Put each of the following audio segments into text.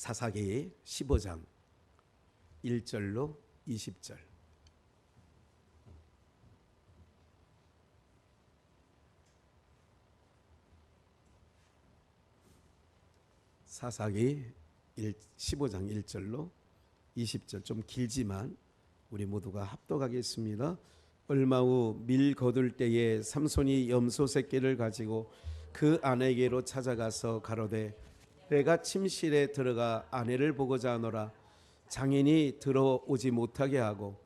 사사기 15장 1절로 20절. 사사기 15장 1절로 20절. 좀 길지만 우리 모두가 합독하겠습니다. 얼마 후 밀 거둘 때에 삼손이 염소 새끼를 가지고 그 아내에게로 찾아가서 가로되 내가 침실에 들어가 아내를 보고자 하노라. 장인이 들어오지 못하게 하고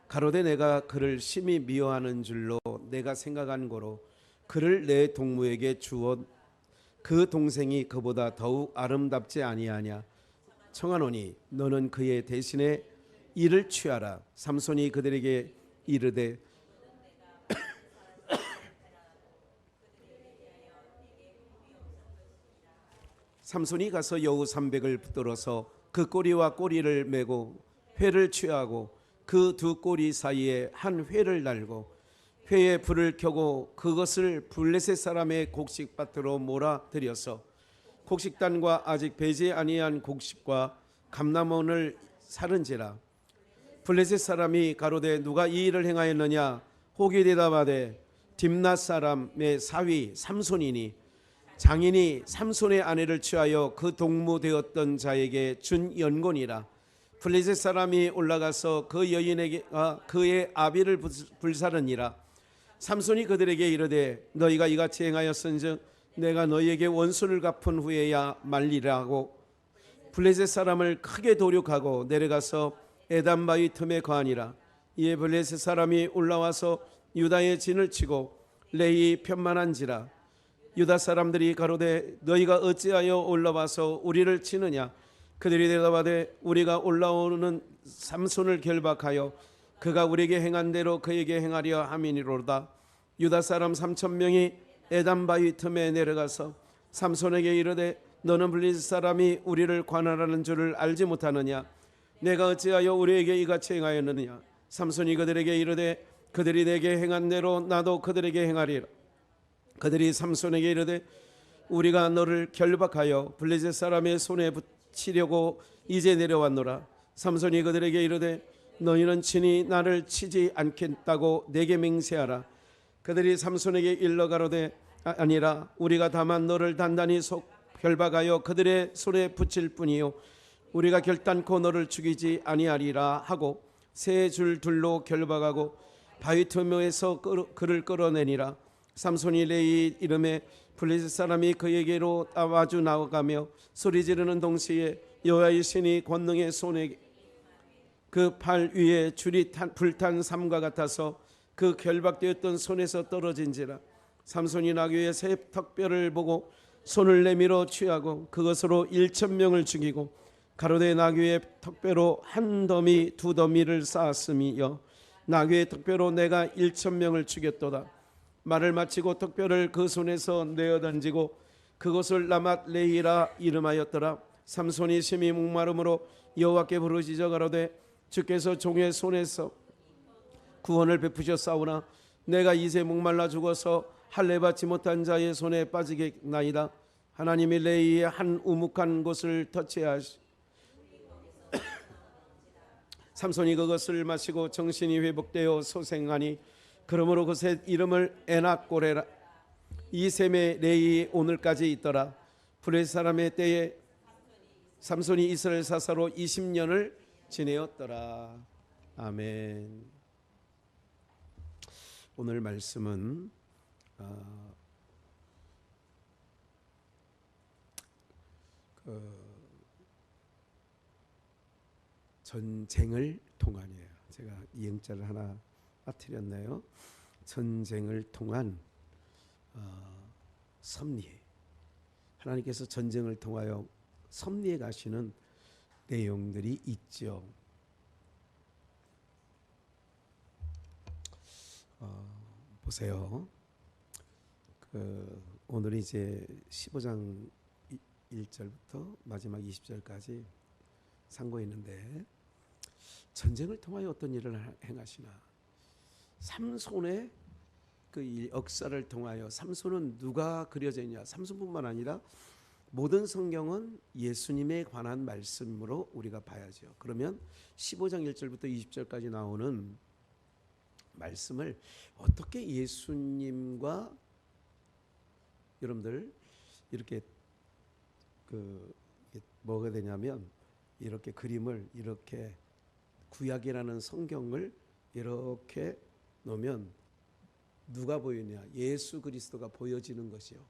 가로되 내가 그를 심히 미워하는 줄로 내가 생각한 거로 그를 내 동무에게 주어 그 동생이 그보다 더욱 아름답지 아니하냐. 청하노니 너는 그의 대신에 이를 취하라. 삼손이 그들에게 이르되 삼손이 가서 여우 300을 붙들어서 그 꼬리와 꼬리를 메고 회를 취하고 그 두 꼬리 사이에 한 회를 달고 회에 불을 켜고 그것을 블레셋 사람의 곡식밭으로 몰아들여서 곡식단과 아직 배지 아니한 곡식과 감람원을 사른지라. 블레셋 사람이 가로되 누가 이 일을 행하였느냐. 혹이 대답하되 딥낫 사람의 사위 삼손이니 장인이 삼손의 아내를 취하여 그 동무되었던 자에게 준 연곤이라. 블레셋 사람이 올라가서 그 여인에게 그의 아비를 불사르니라. 삼손이 그들에게 이르되 너희가 이같이 행하였은즉 내가 너희에게 원수를 갚은 후에야 말리라 하고 블레셋 사람을 크게 도륙하고 내려가서 에담 바위 틈에 거하니라. 이에 블레셋 사람이 올라와서 유다의 진을 치고 레이 편만한지라. 유다 사람들이 가로되 너희가 어찌하여 올라와서 우리를 치느냐. 그들이 대답하되 우리가 올라오는 삼손을 결박하여 그가 우리에게 행한 대로 그에게 행하려 함이니로다. 유다 사람 3,000명이 에담 바위 틈에 내려가서 삼손에게 이르되 너는 블레셋 사람이 우리를 관할하는 줄을 알지 못하느냐. 내가 어찌하여 우리에게 이같이 행하였느냐. 삼손이 그들에게 이르되 그들이 내게 행한 대로 나도 그들에게 행하리라. 그들이 삼손에게 이르되 우리가 너를 결박하여 블레셋 사람의 손에 붙이려고 이제 내려왔노라. 삼손이 그들에게 이르되 너희는 친히 나를 치지 않겠다고 내게 맹세하라. 그들이 삼손에게 일러 가로되 아니라 우리가 다만 너를 단단히 결박하여 그들의 손에 붙일 뿐이요 우리가 결단코 너를 죽이지 아니하리라 하고 세 줄 둘로 결박하고 바위 틈에서 그를 끌어내니라. 삼손이 레이 이름에 블레셋 사람이 그에게로 마주 나가며 소리 지르는 동시에 여호와의 신이 권능의 손에 그 팔 위에 줄이 불탄 삼과 같아서 그 결박되었던 손에서 떨어진지라. 삼손이 나귀의 새 턱뼈를 보고 손을 내밀어 취하고 그것으로 1,000명을 죽이고 가로되 나귀의 턱뼈로 한 더미 두 더미를 쌓았음이여 나귀의 턱뼈로 내가 1,000명을 죽였도다. 말을 마치고 턱뼈를 그 손에서 내어 던지고 그것을 라맛 레히라 이름하였더라. 삼손이 심히 목마름으로 여호와께 부르짖어 가로되 주께서 종의 손에서 구원을 베푸셨사오나 내가 이제 목말라 죽어서 할례 받지 못한 자의 손에 빠지겠나이다. 하나님이 레히의 한 우묵한 곳을 터치하시 삼손이 그것을 마시고 정신이 회복되어 소생하니 그러므로 그새 이름을 에낙고레라. 이 셈에 레이 오늘까지 있더라. 블레셋 사람의 때에 삼손이 이스라엘 사사로 20년을 지내었더라. 아멘. 오늘 말씀은 전쟁을 통한이에요. 제가 이 영자를 하나 빠뜨렸네요. 전쟁을 통한 섭리. 하나님께서 전쟁을 통하여 섭리해 가시는 내용들이 있죠. 보세요. 오늘 이제 15장 1절부터 마지막 20절까지 상고했는데 전쟁을 통하여 어떤 일을 행하시나. 삼손의 그 역사를 통하여 삼손은 누가 그려져 있냐. 삼손뿐만 아니라 모든 성경은 예수님에 관한 말씀으로 우리가 봐야죠. 그러면 15장 1절부터 20절까지 나오는 말씀을 어떻게 예수님과 여러분들 이렇게 뭐가 되냐면 이렇게 그림을 이렇게 구약이라는 성경을 이렇게 놓으면 누가 보이냐? 예수 그리스도가 보여지는 것이요.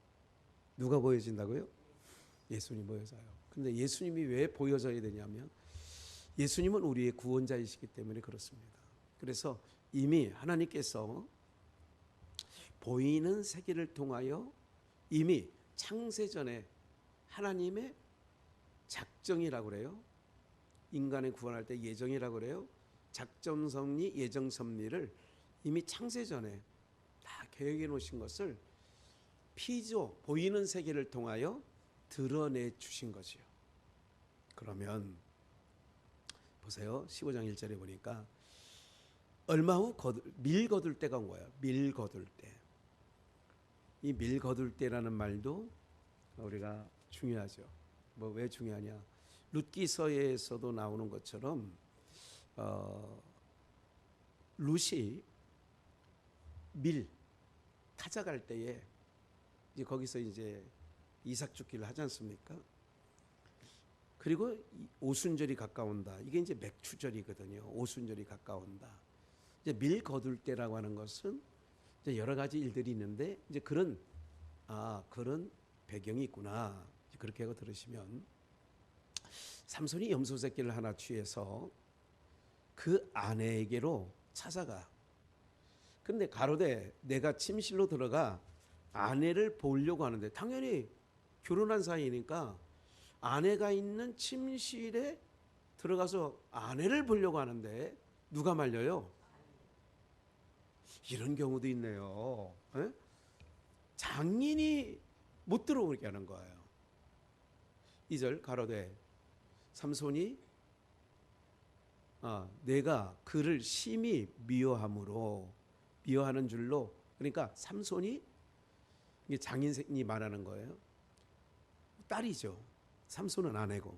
누가 보여진다고요? 예수님 보여져요. 근데 예수님이 왜 보여져야 되냐면 예수님은 우리의 구원자이시기 때문에 그렇습니다. 그래서 이미 하나님께서 보이는 세계를 통하여 이미 창세전에 하나님의 작정이라고 그래요. 인간을 구원할 때 예정이라고 그래요. 작전 섭리, 예정 섭리를 이미 창세전에 다 계획해 놓으신 것을 피조, 보이는 세계를 통하여 드러내 주신 거지요. 그러면 보세요. 15장 1절에 보니까 얼마 후 밀 거둘 때가 온 거예요. 밀 거둘 때. 이 밀 거둘 때라는 말도 우리가 중요하죠. 뭐 왜 중요하냐? 룻기서에서도 나오는 것처럼 룻이 밀 타작할 때에 이제 거기서 이제 이삭 죽기를 하지 않습니까? 그리고 오순절이 가까운다. 이게 이제 맥추절이거든요. 오순절이 가까운다. 이제 밀 거둘 때라고 하는 것은 이제 여러 가지 일들이 있는데 이제 그런 배경이 있구나. 그렇게 하고 들으시면 삼손이 염소 새끼를 하나 취해서 그 아내에게로 찾아가. 근데 가로되 내가 침실로 들어가 아내를 보려고 하는데 당연히 결혼한 사이니까 아내가 있는 침실에 들어가서 아내를 보려고 하는데 누가 말려요? 이런 경우도 있네요. 에? 장인이 못 들어오게 하는 거예요. 2절 가로되 삼손이 내가 그를 심히 미워하는 줄로, 그러니까 삼손이 장인이 말하는 거예요. 딸이죠. 삼손은 아내고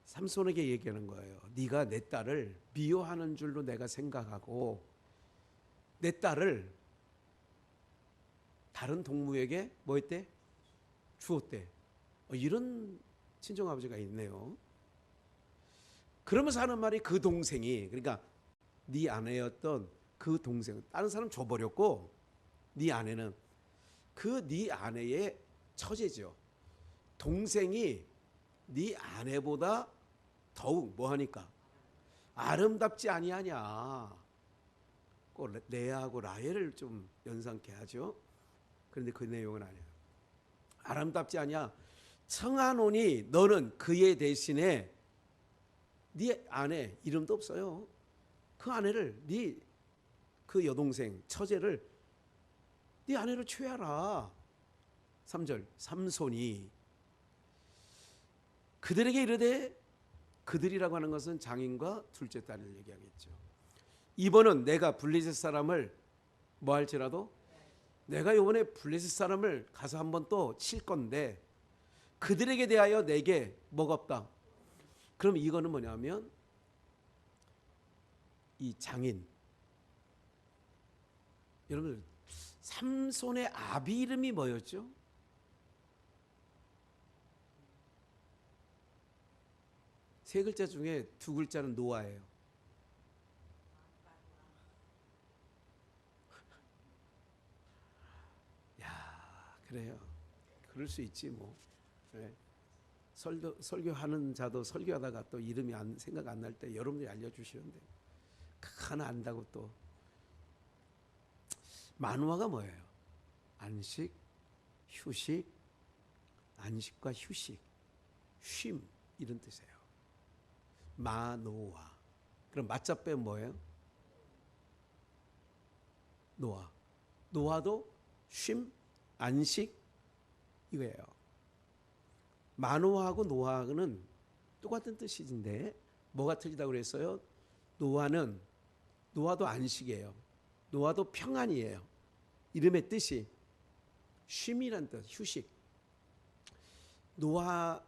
삼손에게 얘기하는 거예요. 네가 내 딸을 미워하는 줄로 내가 생각하고 내 딸을 다른 동무에게 뭐 했대? 주었대. 이런 친정아버지가 있네요. 그러면서 하는 말이 그 동생이, 그러니까 네 아내였던 그 동생, 다른 사람 줘버렸고 네 아내는 그 네 아내의 처제죠. 동생이 네 아내보다 더욱 뭐하니까 아름답지 아니하냐. 꼭 레아하고 라헬을 좀 연상케 하죠. 그런데 그 내용은 아니에요. 아름답지 아니야. 청하노니 너는 그의 대신에 네 아내, 이름도 없어요. 그 아내를, 그 여동생 처제를 네 아내로 취하라. 3절 삼손이 그들에게 이르되, 그들이라고 하는 것은 장인과 둘째 딸을 얘기하겠죠. 이번은 내가 블레셋 사람을 뭐 할지라도 내가 이번에 블레셋 사람을 가서 한번 또 칠 건데 그들에게 대하여 내게 뭐가 없다. 그럼 이거는 뭐냐면 이 장인, 여러분 삼손의 아비 이름이 뭐였죠? 세 글자 중에 두 글자는 노아예요. 야, 그래요. 그럴 수 있지 뭐. 네. 설교하는 자도 설교하다가 또 이름이 생각 안 날 때 여러분들이 알려주시는데 하나 안다고 또. 만화가 뭐예요? 안식, 휴식, 안식과 휴식, 쉼 이런 뜻이에요. 마노아. 그럼 맞자 빼면 뭐예요? 노아. 노아도 쉼, 안식 이거예요. 마노아하고 노아는 똑같은 뜻인데 뭐가 틀리다고 그랬어요? 노아도 안식이에요. 노아도 평안이에요. 이름의 뜻이 쉼이란 뜻, 휴식. 노아가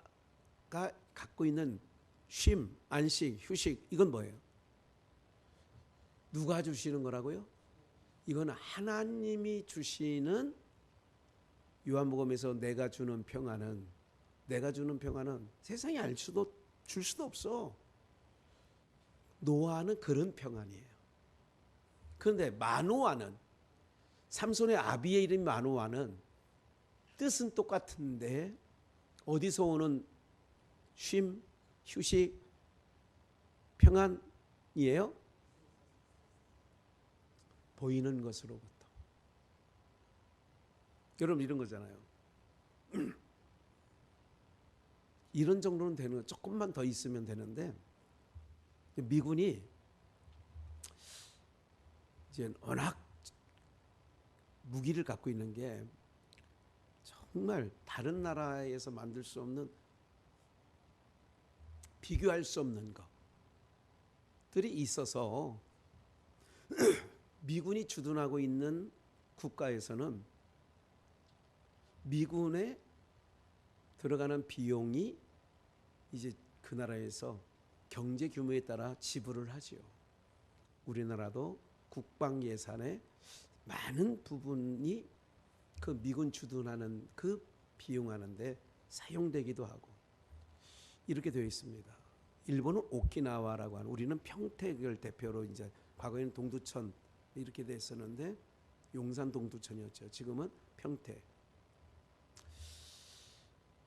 갖고 있는 쉼, 안식, 휴식, 이건 뭐예요? 누가 주시는 거라고요? 이건 하나님이 주시는, 요한복음에서 내가 주는 평안은 세상이 줄 수도 없어. 노아는 그런 평안이에요. 그런데 마노아는, 삼손의 아비의 이름이 마노아는 뜻은 똑같은데 어디서 오는 쉼, 휴식, 평안이에요? 보이는 것으로부터. 여러분 이런 거잖아요. 이런 정도는 되는 거, 조금만 더 있으면 되는데, 미군이 이제 워낙 무기를 갖고 있는 게 정말 다른 나라에서 만들 수 없는, 비교할 수 없는 것들이 있어서 미군이 주둔하고 있는 국가에서는 미군에 들어가는 비용이 이제 그 나라에서 경제 규모에 따라 지불을 하지요. 우리나라도 국방 예산의 많은 부분이 그 미군 주둔하는 그 비용하는데 사용되기도 하고 이렇게 되어 있습니다. 일본은 오키나와라고 하는, 우리는 평택을 대표로 이제 과거에는 동두천 이렇게 됐었는데 용산 동두천이었죠. 지금은 평택.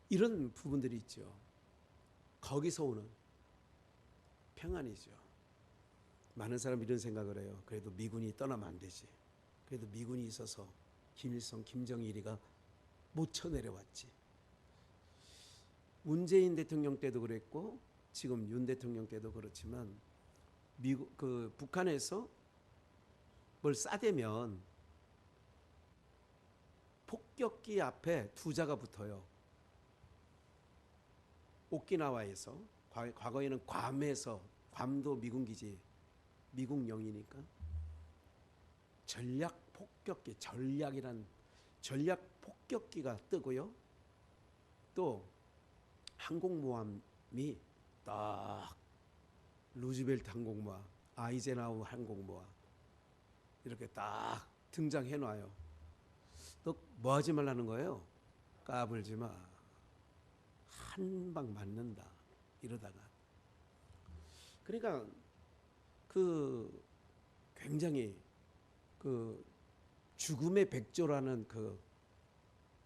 이런 부분들이 있죠. 거기서 오는 평안이죠. 많은 사람이 이런 생각을 해요. 그래도 미군이 떠나면 안 되지. 그래도 미군이 있어서 김일성, 김정일이가 못 쳐내려왔지. 문재인 대통령 때도 그랬고 지금 윤 대통령 때도 그렇지만 북한에서 뭘 싸대면 폭격기 앞에 투자가 붙어요. 오키나와에서, 과거에는 괌에서, 괌도 미군기지, 미국령이니까 전략 폭격기, 전략 폭격기가 뜨고요. 또 항공모함이 딱 루즈벨트 항공모함, 아이젠하워 항공모함 이렇게 딱 등장해 놔요. 너 뭐 하지 말라는 거예요? 까불지 마. 한 방 맞는다. 이러다가. 그러니까 굉장히 죽음의 백조라는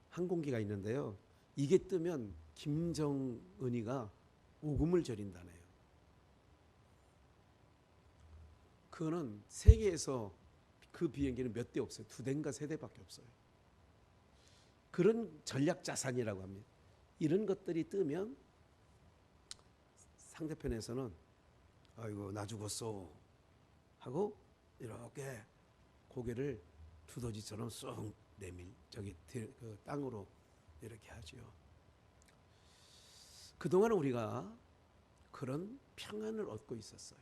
항공기가 있는데요. 이게 뜨면 김정은이가 오금을 저린다네요. 그거는 세계에서 그 비행기는 몇 대 없어요. 2대인가 3대밖에 없어요. 그런 전략 자산이라고 합니다. 이런 것들이 뜨면 상대편에서는 아이고 나 죽었어 하고 이렇게 고개를 두더지처럼 쏙 땅으로 이렇게 하지요. 그동안 우리가 그런 평안을 얻고 있었어요.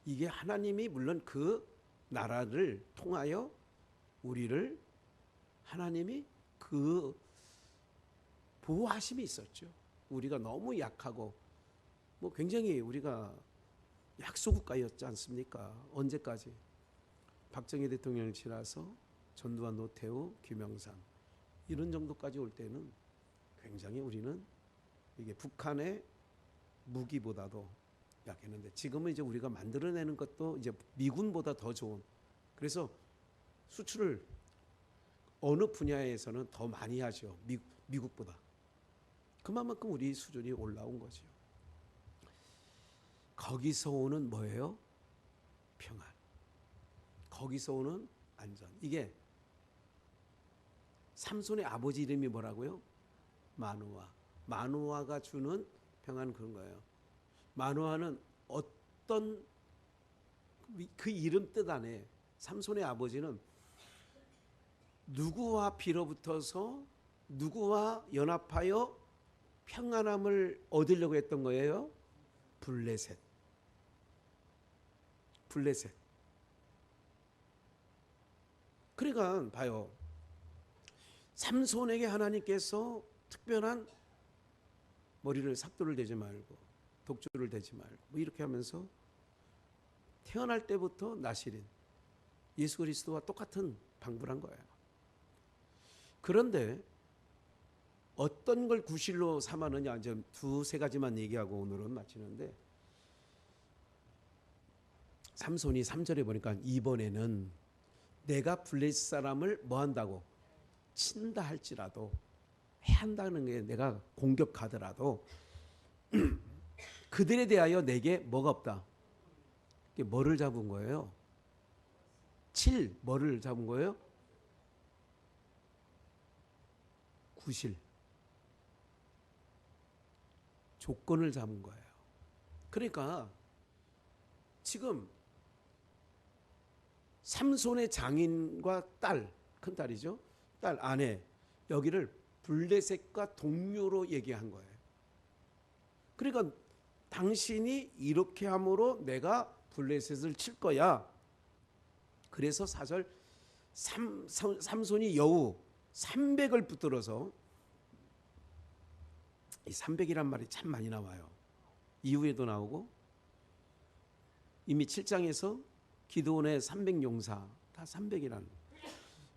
이게 하나님이 물론 그 나라를 통하여 우리를 하나님이 보호하심이 있었죠. 우리가 너무 약하고 굉장히 우리가 약소국가였지 않습니까? 언제까지? 박정희 대통령이 지나서 전두환, 노태우, 김영삼 이런 정도까지 올 때는 굉장히 우리는 이게 북한의 무기보다도 약했는데 지금은 이제 우리가 만들어내는 것도 이제 미군보다 더 좋은, 그래서 수출을 어느 분야에서는 더 많이 하죠. 미국보다. 그만큼 우리 수준이 올라온 거죠. 거기서 오는 뭐예요? 평안. 거기서 오는 안전. 이게 삼손의 아버지 이름이 뭐라고요? 마누아. 마누아가 주는 평안, 그런 거예요. 마누아는 어떤 그 이름 뜻 안에 삼손의 아버지는 누구와 빌어붙어서 누구와 연합하여 평안함을 얻으려고 했던 거예요? 블레셋. 그러니까 봐요. 삼손에게 하나님께서 특별한 머리를 삭도를 대지 말고 독주를 대지 말고 뭐 이렇게 하면서 태어날 때부터 나시린 예수 그리스도와 똑같은 방불한 거예요. 그런데 어떤 걸 구실로 삼았느냐, 이제 두세 가지만 얘기하고 오늘은 마치는데, 삼손이 3절에 보니까 이번에는 내가 블레셋 사람을 뭐 한다고? 친다 할지라도, 해한다는 게 내가 공격하더라도 그들에 대하여 내게 뭐가 없다. 뭐를 잡은 거예요? 뭐를 잡은 거예요? 구실. 조건을 잡은 거예요. 그러니까 지금 삼손의 장인과 딸, 큰딸이죠. 딸, 아내, 여기를 블레셋과 동료로 얘기한 거예요. 그러니까 당신이 이렇게 함으로 내가 블레셋을 칠 거야. 그래서 4절 삼손이 여우 300을 붙들어서, 이 300이란 말이 참 많이 나와요. 이후에도 나오고, 이미 7장에서 기드온의 300용사 다 300이라는,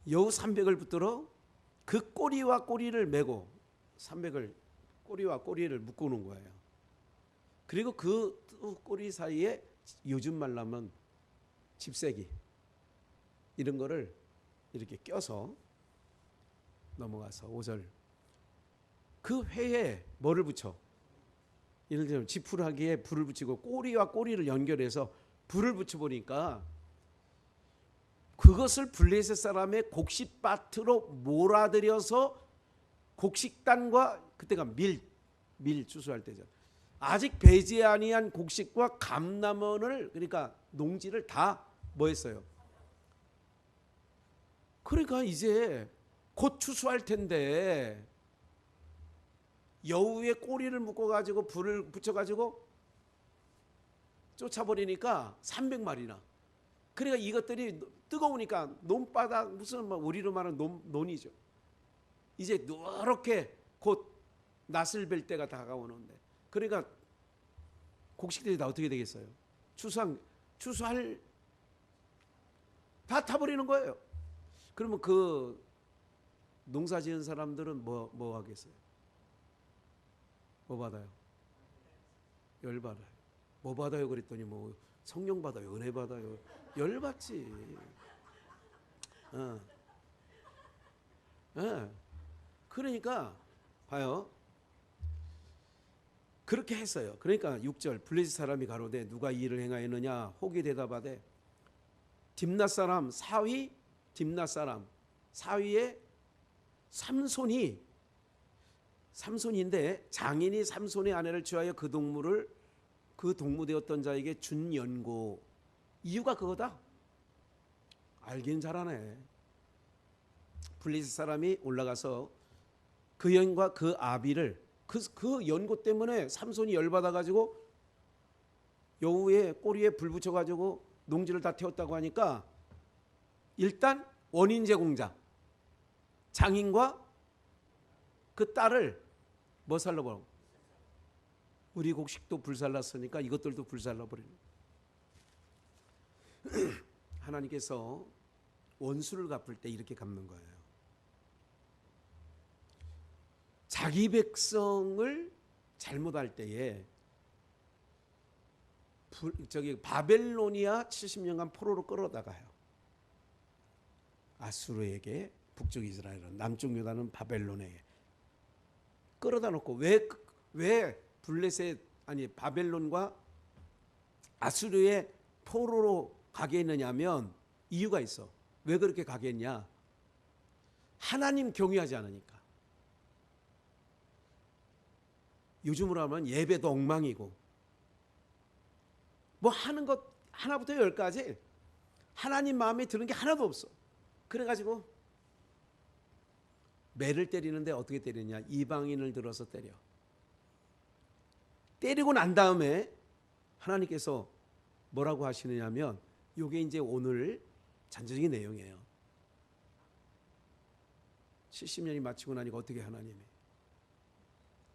여우 300을 붙들어 그 꼬리와 꼬리를 메고 300을 꼬리와 꼬리를 묶어놓은 거예요. 그리고 그 꼬리 사이에 요즘 말로 하면 집세기 이런 거를 이렇게 껴서 넘어가서 5절 그 회에 뭐를 붙여? 예를 들면 지푸라기에 불을 붙이고 꼬리와 꼬리를 연결해서 불을 붙여보니까 그것을 블레셋 사람의 곡식밭으로 몰아들여서 곡식단과, 그때가 밀 추수할 때죠. 아직 배지 아니한 곡식과 감람원을, 그러니까 농지를 다 뭐 했어요? 그러니까 이제 곧 추수할 텐데 여우의 꼬리를 묶어가지고 불을 붙여가지고 쫓아버리니까 300마리나. 그러니까 이것들이 뜨거우니까 논바닥, 무슨 뭐 우리로 말하는 논이죠. 이제 누렇게 곧 낯을 뵐 때가 다가오는데, 그러니까 곡식들이 다 어떻게 되겠어요? 추수할 다 타버리는 거예요. 그러면 그 농사 지은 사람들은 뭐 하겠어요? 뭐 받아요? 열 받아요. 뭐 받아요? 그랬더니 뭐 성령 받아요, 은혜 받아요. 열 받지. 그러니까 봐요. 그렇게 했어요. 그러니까 6절 블레셋 사람이 가로되 누가 이 일을 행하였느냐? 혹이 대답하되 딥낫 사람 사위, 딥낫 사람 사위의 삼손인데 장인이 삼손의 아내를 취하여 그 동무되었던 자에게 준 연고. 이유가 그거다. 알긴 잘하네. 블레셋 사람이 올라가서 그 여인과 그 아비를 그 연고 때문에 삼손이 열받아가지고 여우의 꼬리에 불 붙여가지고 농지를 다 태웠다고 하니까 일단 원인 제공자 장인과 그 딸을 뭐 살라버려? 우리 곡식도 불살랐으니까 이것들도 불살라버리는. 하나님께서 원수를 갚을 때 이렇게 갚는 거예요. 자기 백성을 잘못할 때에 바벨로니아 70년간 포로로 끌어다가요. 아수르에게 북쪽 이스라엘은, 남쪽 유다는 바벨론에게 끌어다 놓고, 왜 블레셋 아니 바벨론과 아수르의 포로로 가게 했느냐면 이유가 있어. 왜 그렇게 가게 했냐? 하나님 경외하지 않으니까. 요즘으로 하면 예배도 엉망이고 뭐 하는 것 하나부터 열까지 하나님 마음에 드는 게 하나도 없어. 그래가지고 매를 때리는데 어떻게 때리냐? 이방인을 들어서 때리고 난 다음에 하나님께서 뭐라고 하시느냐면, 이게 이제 오늘 전체적인 내용이에요. 70년이 마치고 나니까 어떻게 하나님이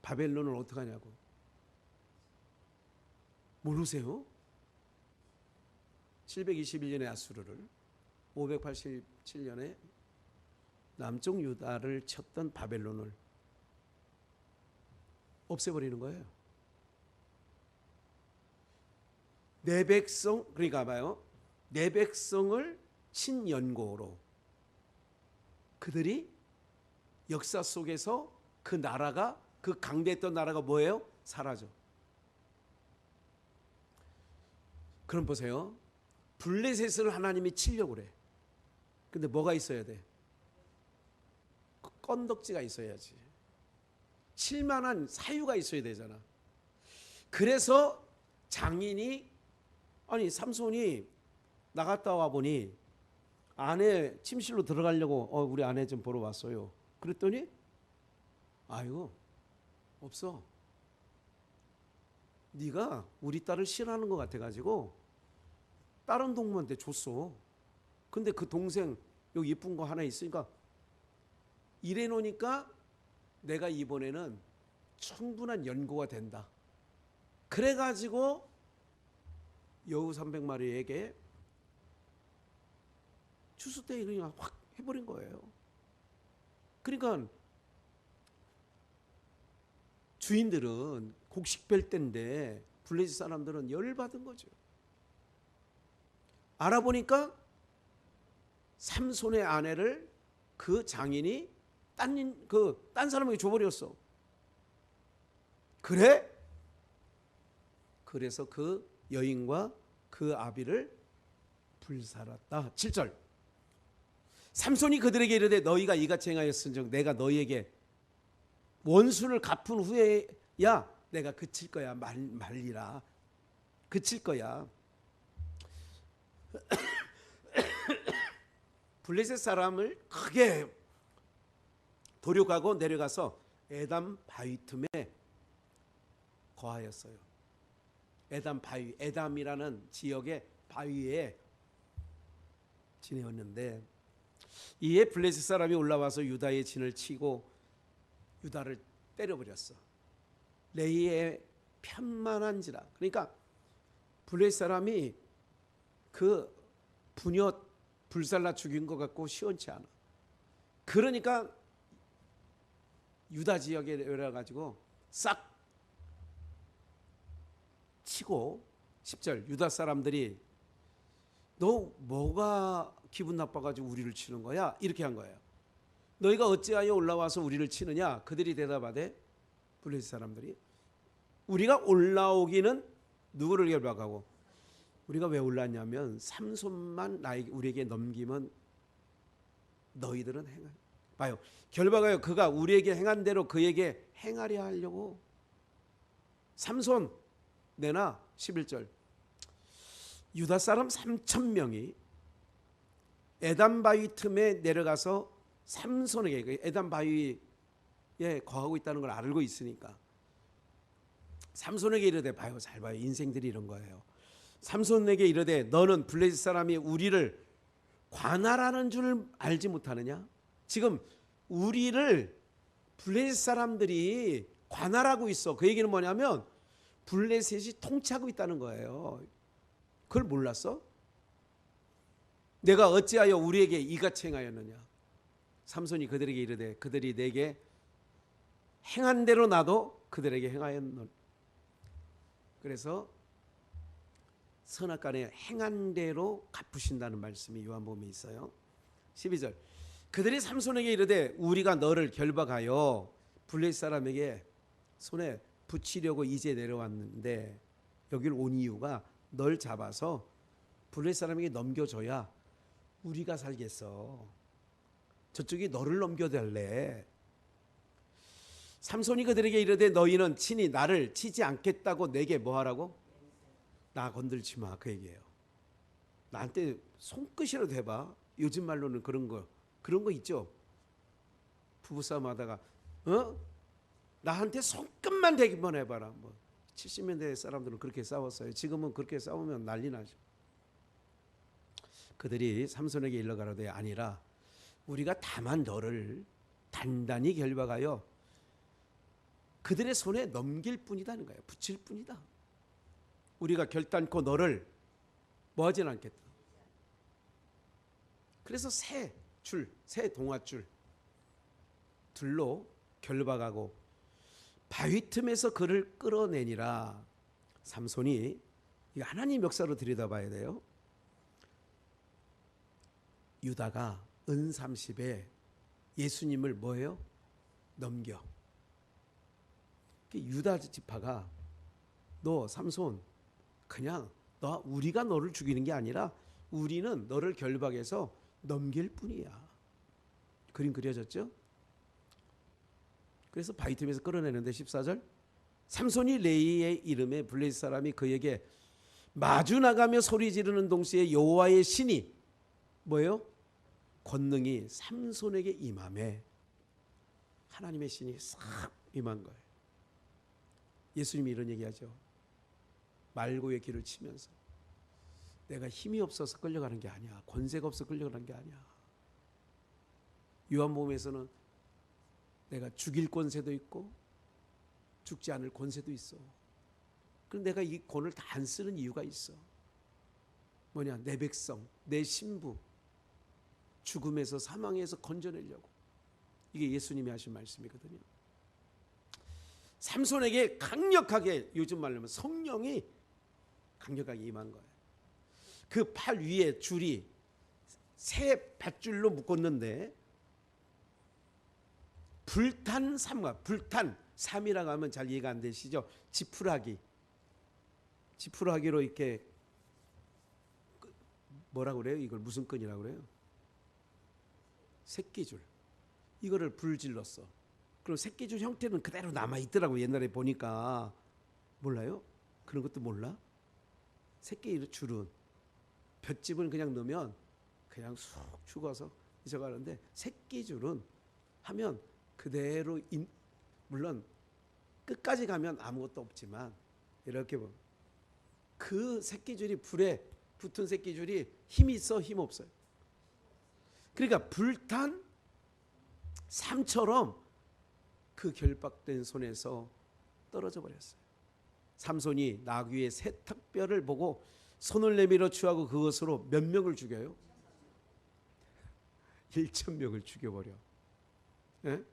바벨론을 어떻게 하냐고. 모르세요? 721년에 아수르를, 587년에 남쪽 유다를 쳤던 바벨론을 없애버리는 거예요. 내 백성, 그러니까 봐요, 내 백성을 친연고로 그들이 역사 속에서 그 나라가, 그 강대했던 나라가 뭐예요? 사라져. 그럼 보세요. 블레셋을 하나님이 치려고 그래. 근데 뭐가 있어야 돼? 건덕지가 있어야지. 칠만한 사유가 있어야 되잖아. 그래서 장인이, 아니 삼손이 나갔다 와 보니 아내 침실로 들어가려고 우리 아내 좀 보러 왔어요. 그랬더니 아이고 없어. 네가 우리 딸을 싫어하는 것 같아가지고 다른 동무한테 줬어. 근데 그 동생 여기 이쁜 거 하나 있으니까 이래 놓으니까 내가 이번에는 충분한 연고가 된다. 그래가지고 여우 300마리에게 추수때 그냥 확 해버린 거예요. 그러니까 주인들은 곡식벨 때인데 블레셋 사람들은 열받은 거죠. 알아보니까 삼손의 아내를 그 장인이 딴 사람에게 줘버렸어. 그래? 그래서 그 여인과 그 아비를 불살았다. 7절. 삼손이 그들에게 이르되 너희가 이같이 행하였은즉 내가 너희에게 원수를 갚은 후에야 내가 그칠 거야. 말리라. 그칠 거야. 블레셋 사람을 크게 도륙하고 내려가서 에담 바위 틈에 거하였어요. 에담 바위, 에담이라는 지역의 바위에 지내었는데 이에 블레셋 사람이 올라와서 유다의 진을 치고 유다를 때려버렸어. 레이의 편만한지라. 그러니까 블레셋 사람이 그 부녀 불살라 죽인 것 같고 시원치 않아. 그러니까 유다 지역에 내려가지고 싹 치고 10절 유다 사람들이 너 뭐가 기분 나빠가지고 우리를 치는 거야? 이렇게 한 거예요. 너희가 어찌하여 올라와서 우리를 치느냐? 그들이 대답하되 블레셋 사람들이 우리가 올라오기는 누구를 결박하고 우리가 왜 올랐냐면 삼손만 우리에게 넘기면 너희들은 행할. 봐요. 결박하여 그가 우리에게 행한 대로 그에게 행하려 하려고. 삼손 내나 11절. 유다 사람 3,000명이 에담 바위 틈에 내려가서 삼손에게, 에담 바위에 거하고 있다는 걸 알고 있으니까 삼손에게 이르되, 봐요, 잘 봐요, 인생들이 이런 거예요. 삼손에게 이르되 너는 블레셋 사람이 우리를 관할하는 줄 알지 못하느냐? 지금 우리를 블레셋 사람들이 관할하고 있어. 그 얘기는 뭐냐면 블레셋이 통치하고 있다는 거예요. 그걸 몰랐어? 내가 어찌하여 우리에게 이같이 행하였느냐? 삼손이 그들에게 이르되 그들이 내게 행한 대로 나도 그들에게 행하였노. 그래서 선악간에 행한 대로 갚으신다는 말씀이 요한복음에 있어요. 12절. 그들이 삼손에게 이르되 우리가 너를 결박하여 블레셋 사람에게 손에 붙이려고 이제 내려왔는데 여기를 온 이유가 널 잡아서 블레셋 사람에게 넘겨줘야 우리가 살겠어. 저쪽이 너를 넘겨달래. 삼손이 그들에게 이르되 너희는 친히 나를 치지 않겠다고 내게 뭐하라고? 나 건들지 마. 그 얘기예요. 나한테 손끝이라도 해봐. 요즘 말로는 그런 거 있죠. 부부싸움 하다가 나한테 손끝만 대기만 해봐라. 70년대 사람들은 그렇게 싸웠어요. 지금은 그렇게 싸우면 난리 나죠. 그들이 삼손에게 일러가로되 아니라 우리가 다만 너를 단단히 결박하여 그들의 손에 넘길 뿐이다는 거예요. 붙일 뿐이다. 우리가 결단코 너를 뭐하진 않겠다. 그래서 새 동아줄 들로 결박하고 바위 틈에서 그를 끌어내니라. 삼손이 이거 하나님 역사로 들여다봐야 돼요. 유다가 은 30에 예수님을 뭐예요? 넘겨. 유다 지파가 너 삼손 그냥 우리가 너를 죽이는 게 아니라 우리는 너를 결박해서 넘길 뿐이야. 그림 그려졌죠? 그래서 바위 틈에서 끌어내는데 14절 삼손이 레이의 이름에 블레셋 사람이 그에게 마주 나가며 소리 지르는 동시에 여호와의 신이 뭐예요? 권능이 삼손에게 임하매 하나님의 신이 싹 임한 거예요. 예수님이 이런 얘기하죠. 말고의 길을 치면서 내가 힘이 없어서 끌려가는 게 아니야. 권세가 없어서 끌려가는 게 아니야. 요한복음에서는 내가 죽일 권세도 있고 죽지 않을 권세도 있어. 그런데 내가 이 권을 다 안 쓰는 이유가 있어. 뭐냐? 내 백성, 내 신부 죽음에서 사망에서 건져내려고. 이게 예수님이 하신 말씀이거든요. 삼손에게 강력하게 요즘 말로 하면 성령이 강력하게 임한 거예요. 그 팔 위에 줄이 새 밧줄로 묶었는데 불탄 삼과 불탄 삼이라고 하면 잘 이해가 안 되시죠? 지푸라기로 이렇게 뭐라고 그래요? 이걸 무슨 끈이라고 그래요? 새끼줄. 이거를 불질렀어. 그럼 새끼줄 형태는 그대로 남아있더라고. 옛날에 보니까. 몰라요? 그런 것도 몰라? 새끼줄은 볏짚을 그냥 넣으면 그냥 쑥 죽어서 잊어가는데 새끼줄은 하면 그대로 물론 끝까지 가면 아무것도 없지만 이렇게 보면 그 새끼줄이 불에 붙은 새끼줄이 힘이 있어 힘 없어요. 그러니까 불탄 삼처럼 그 결박된 손에서 떨어져 버렸어요. 삼손이 나귀의 새 턱뼈를 보고 손을 내밀어 취하고 그것으로 몇 명을 죽여요? 1,000명을 죽여버려. 예?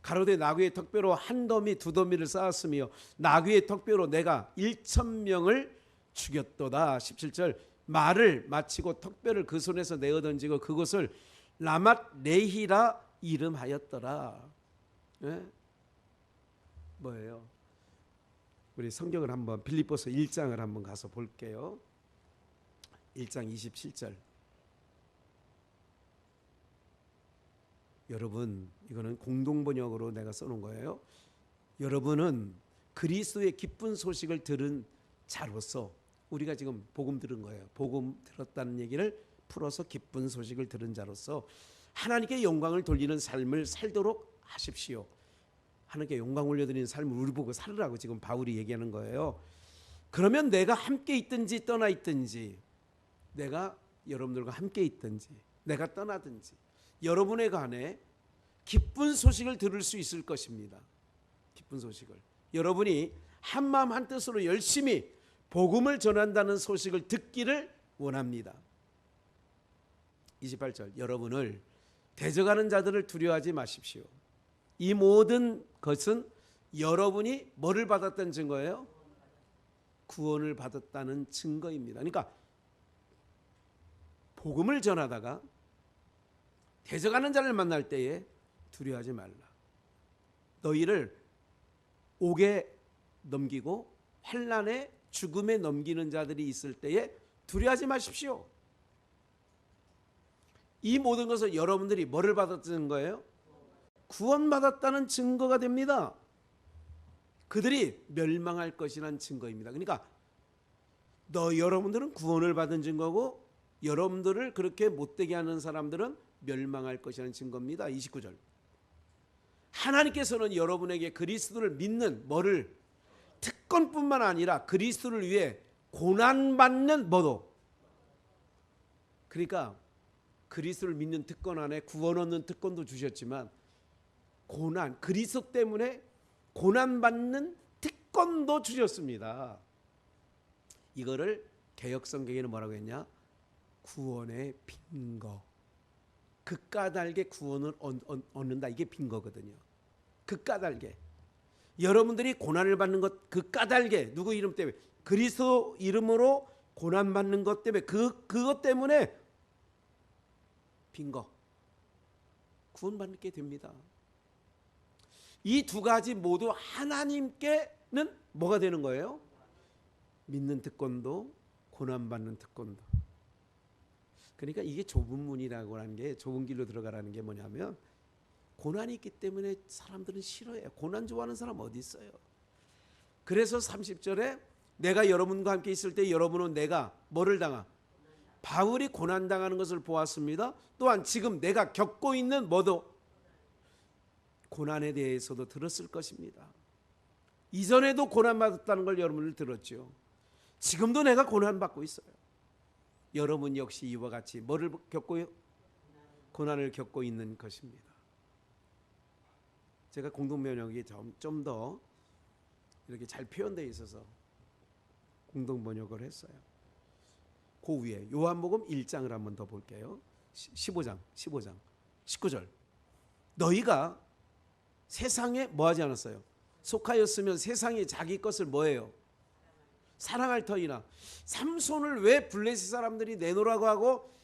가로되 나귀의 턱뼈로 한 더미 두 더미를 쌓았으며 나귀의 턱뼈로 내가 1,000명을 죽였도다. 17절 말을 마치고 턱뼈를 그 손에서 내어 던지고 그것을 라맛 레히라 이름하였더라. 예? 뭐예요? 우리 성경을 한번 빌립보서 1장을 한번 가서 볼게요. 1장 27절. 여러분 이거는 공동번역으로 내가 써놓은 거예요. 여러분은 그리스도의 기쁜 소식을 들은 자로서 우리가 지금 복음 들은 거예요. 복음 들었다는 얘기를 풀어서 기쁜 소식을 들은 자로서 하나님께 영광을 돌리는 삶을 살도록 하십시오. 하나님께 영광 올려드리는 삶을 우리 보고 살으라고 지금 바울이 얘기하는 거예요. 그러면 내가 함께 있든지 떠나 있든지 내가 여러분들과 함께 있든지 내가 떠나든지 여러분에 관해 기쁜 소식을 들을 수 있을 것입니다. 기쁜 소식을. 여러분이 한마음 한뜻으로 열심히 복음을 전한다는 소식을 듣기를 원합니다. 28절 여러분을 대적하는 자들을 두려워하지 마십시오. 이 모든 것은 여러분이 뭐를 받았다는 증거예요? 구원을 받았다는 증거입니다. 그러니까 복음을 전하다가 대적하는 자를 만날 때에 두려워하지 말라. 너희를 옥에 넘기고 환난에 죽음에 넘기는 자들이 있을 때에 두려워하지 마십시오. 이 모든 것을 여러분들이 뭐를 받았다는 거예요? 구원받았다는 증거가 됩니다. 그들이 멸망할 것이라는 증거입니다. 그러니까 여러분들은 구원을 받은 증거고 여러분들을 그렇게 못되게 하는 사람들은 멸망할 것이라는 증거입니다. 29절 하나님께서는 여러분에게 그리스도를 믿는 뭐를 특권뿐만 아니라 그리스도를 위해 고난받는 뭐도 그러니까 그리스도를 믿는 특권 안에 구원 얻는 특권도 주셨지만 고난 그리스도 때문에 고난받는 특권도 주셨습니다. 이거를 개역성경에는 뭐라고 했냐? 구원의 빈거. 그 까닭에 구원을 얻는다. 이게 빈거거든요. 그 까닭에 여러분들이 고난을 받는 것, 그 까닭에 누구 이름 때문에, 그리스도 이름으로 고난받는 것 때문에, 그것 때문에 빈거 구원받게 됩니다. 이 두 가지 모두 하나님께는 뭐가 되는 거예요? 믿는 특권도 고난받는 특권도. 그러니까 이게 좁은 문이라고 하는 게, 좁은 길로 들어가라는 게 뭐냐면, 고난이 있기 때문에 사람들은 싫어해요. 고난 좋아하는 사람 어디 있어요? 그래서 30절에 내가 여러분과 함께 있을 때 여러분은 내가 뭐를 당하? 바울이 고난당하는 것을 보았습니다. 또한 지금 내가 겪고 있는 뭐도 고난에 대해서도 들었을 것입니다. 이전에도 고난받았다는 걸 여러분들 들었죠. 지금도 내가 고난받고 있어요. 여러분 역시 이와 같이 뭐를 겪고요? 고난을 겪고 있는 것입니다. 제가 공동번역이 좀 더 이렇게 잘 표현되어 있어서 공동번역을 했어요. 그 위에 요한복음 1장을 한번 더 볼게요. 15장 19절. 너희가 세상에 뭐하지 않았어요? 속하였으면 세상이 자기 것을 뭐예요? 사랑할 터이나. 삼손을 왜 블레셋 사람들이 내놓으라고 하고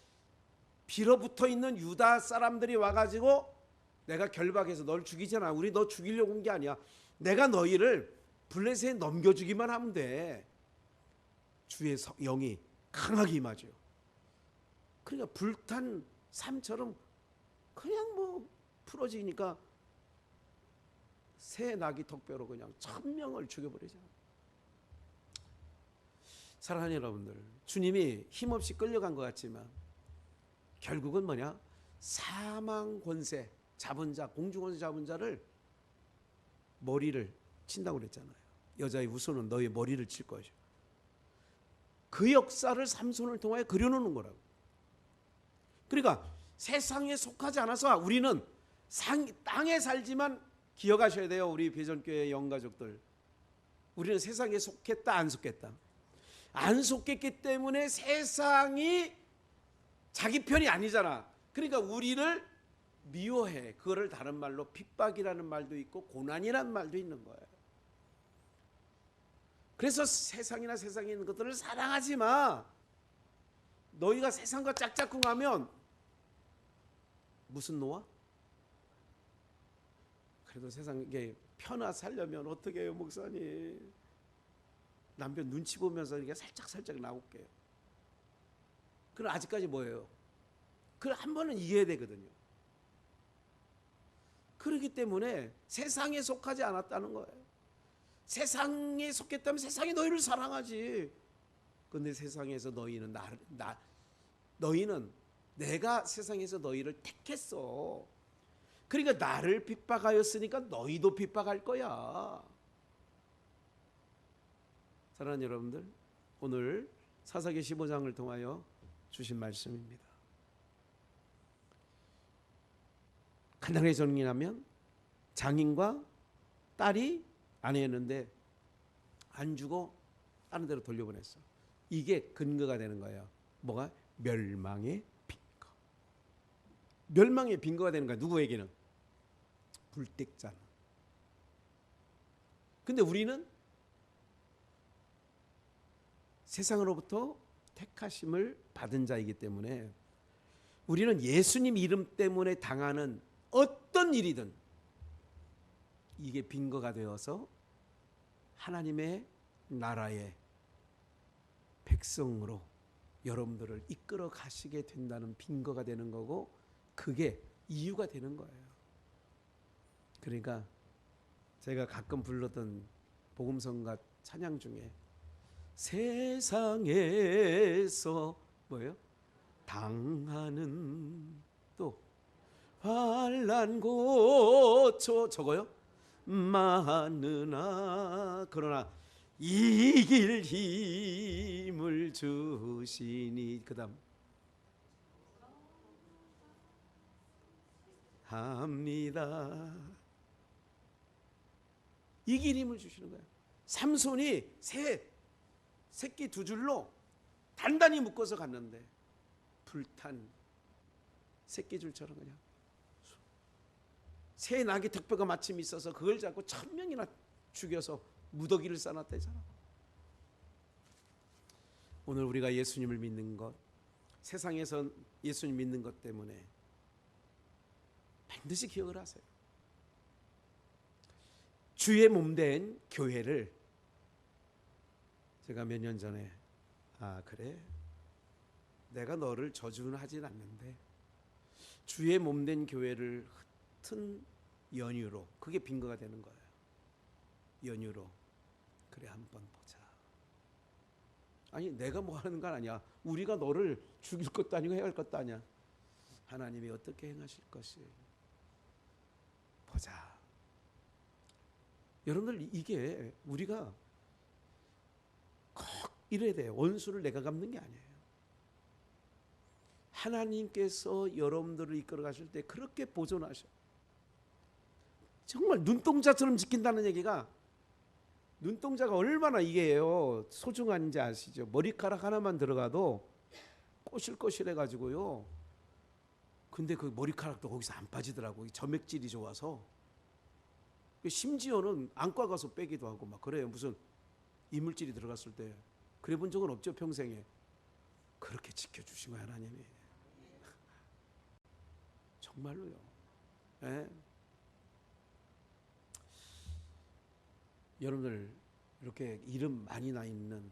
빌어붙어 있는 유다 사람들이 와가지고 내가 결박해서 널 죽이잖아. 우리 너 죽이려고 온 게 아니야. 내가 너희를 블레셋에 넘겨주기만 하면 돼. 주의 영이 강하게 임하죠. 그러니까 불탄 삶처럼 그냥 뭐 풀어지니까 새 낙이 턱뼈로 그냥 1000명을 죽여버리죠. 사랑하는 여러분들, 주님이 힘없이 끌려간 것 같지만 결국은 뭐냐? 사망 권세 잡은 자, 공중 권세 잡은 자를 머리를 친다고 그랬잖아요. 여자의 후손은 너의 머리를 칠 것이요. 그 역사를 삼손을 통하여 그려놓는 거라고. 그러니까 세상에 속하지 않아서 우리는 땅에 살지만 기억하셔야 돼요. 우리 배전교회 영가족들, 우리는 세상에 속했다 안 속했다? 안 속했기 때문에 세상이 자기 편이 아니잖아. 그러니까 우리를 미워해. 그거를 다른 말로 핍박이라는 말도 있고 고난이라는 말도 있는 거예요. 그래서 세상이나 세상에 있는 것들을 사랑하지 마. 너희가 세상과 짝짝꿍하면 무슨 노아? 그래도 세상에 편하 살려면 어떻게 해요, 목사님? 남편 눈치 보면서 이렇게 살짝 나올게요. 그럼 아직까지 뭐예요? 그럼 한 번은 이겨야 되거든요. 그렇기 때문에 세상에 속하지 않았다는 거예요. 세상에 속했다면 세상이 너희를 사랑하지. 그런데 세상에서 너희는 너희는 내가 세상에서 너희를 택했어. 그러니까 나를 핍박하였으니까 너희도 핍박할 거야. 사랑하는 여러분들, 오늘 사사기 15장을 통하여 주신 말씀입니다. 간단하게 정리하면 장인과 딸이 아내였는데 안 주고 다른 데로 돌려보냈어. 이게 근거가 되는 거예요. 뭐가? 멸망의 빈거. 멸망의 빈거가 되는 거야. 누구에게는? 불택자는. 근데 우리는 세상으로부터 택하심을 받은 자이기 때문에 우리는 예수님 이름 때문에 당하는 어떤 일이든 이게 빈거가 되어서 하나님의 나라의 백성으로 여러분들을 이끌어 가시게 된다는 빈거가 되는 거고, 그게 이유가 되는 거예요. 그러니까 제가 가끔 불렀던 복음성가 찬양 중에 세상에서 뭐예요? 당하는 또 환난 고초 저거요? 많으나 그러나 이길 힘을 주시니 그다음 합니다. 이길 힘을 주시는 거예요. 삼손이 새끼 두 줄로 단단히 묶어서 갔는데 불탄 새끼 줄처럼 그냥 새 낙이 특별가 마침 있어서 그걸 잡고 1000명이나 죽여서 무더기를 쌓아놨다잖아. 오늘 우리가 예수님을 믿는 것, 세상에서 예수님 믿는 것 때문에 반드시 기억을 하세요. 주의 몸된 교회를 제가 몇 년 전에 그래 내가 너를 저주는 하진 않는데 주의 몸된 교회를 흩은 연유로, 그게 빈거가 되는 거예요. 연유로 그래 한번 보자. 아니 내가 뭐 하는 건 아니야. 우리가 너를 죽일 것도 아니고 해야 할 것도 아니야. 하나님이 어떻게 행하실 것을 보자. 여러분들 이게 우리가 꼭 이래야 돼요. 원수를 내가 갚는 게 아니에요. 하나님께서 여러분들을 이끌어 가실 때 그렇게 보존하셔. 정말 눈동자처럼 지킨다는 얘기가, 눈동자가 얼마나 이게요 소중한지 아시죠? 머리카락 하나만 들어가도 꼬실꼬실해 가지고요. 근데 그 머리카락도 거기서 안 빠지더라고요. 점액질이 좋아서. 심지어는 안과 가서 빼기도 하고 막 그래요. 무슨 이물질이 들어갔을 때. 그래 본 적은 없죠, 평생에. 그렇게 지켜주신 거예요, 하나님이. 정말로요. 예? 여러분들 이렇게 이름 많이 나 있는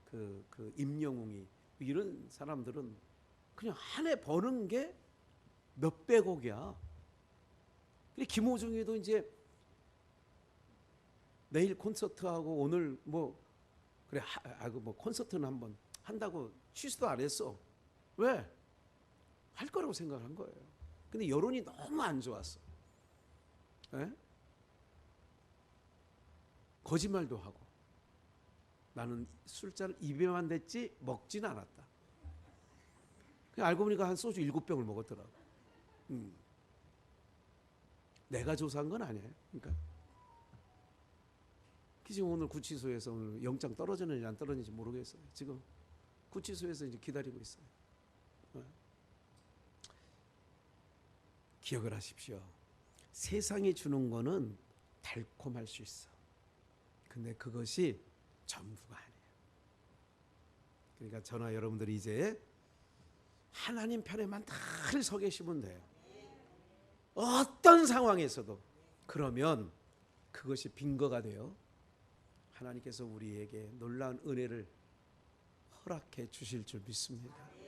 그 임영웅이, 이런 사람들은 그냥 한 해 버는 게 몇백억이야. 김호중이도 이제 내일 콘서트하고 오늘 뭐 그래 뭐 콘서트는 한번 한다고 취소도 안 했어. 왜? 할 거라고 생각한 거예요. 근데 여론이 너무 안 좋았어. 에? 거짓말도 하고 나는 술잔을 입에만 댔지 먹진 않았다. 그냥 알고 보니까 한 소주 7병을 먹었더라고. 내가 조사한 건 아니에요. 그러니까 지금 오늘 구치소에서 오늘 영장 떨어졌는지 안 떨어졌는지 모르겠어요. 지금 구치소에서 이제 기다리고 있어요. 기억을 하십시오. 세상이 주는 거는 달콤할 수 있어. 근데 그것이 전부가 아니에요. 그러니까 저나 여러분들이 이제 하나님 편에만 늘 서 계시면 돼요. 어떤 상황에서도. 그러면 그것이 빈거가 돼요. 하나님께서 우리에게 놀라운 은혜를 허락해 주실 줄 믿습니다.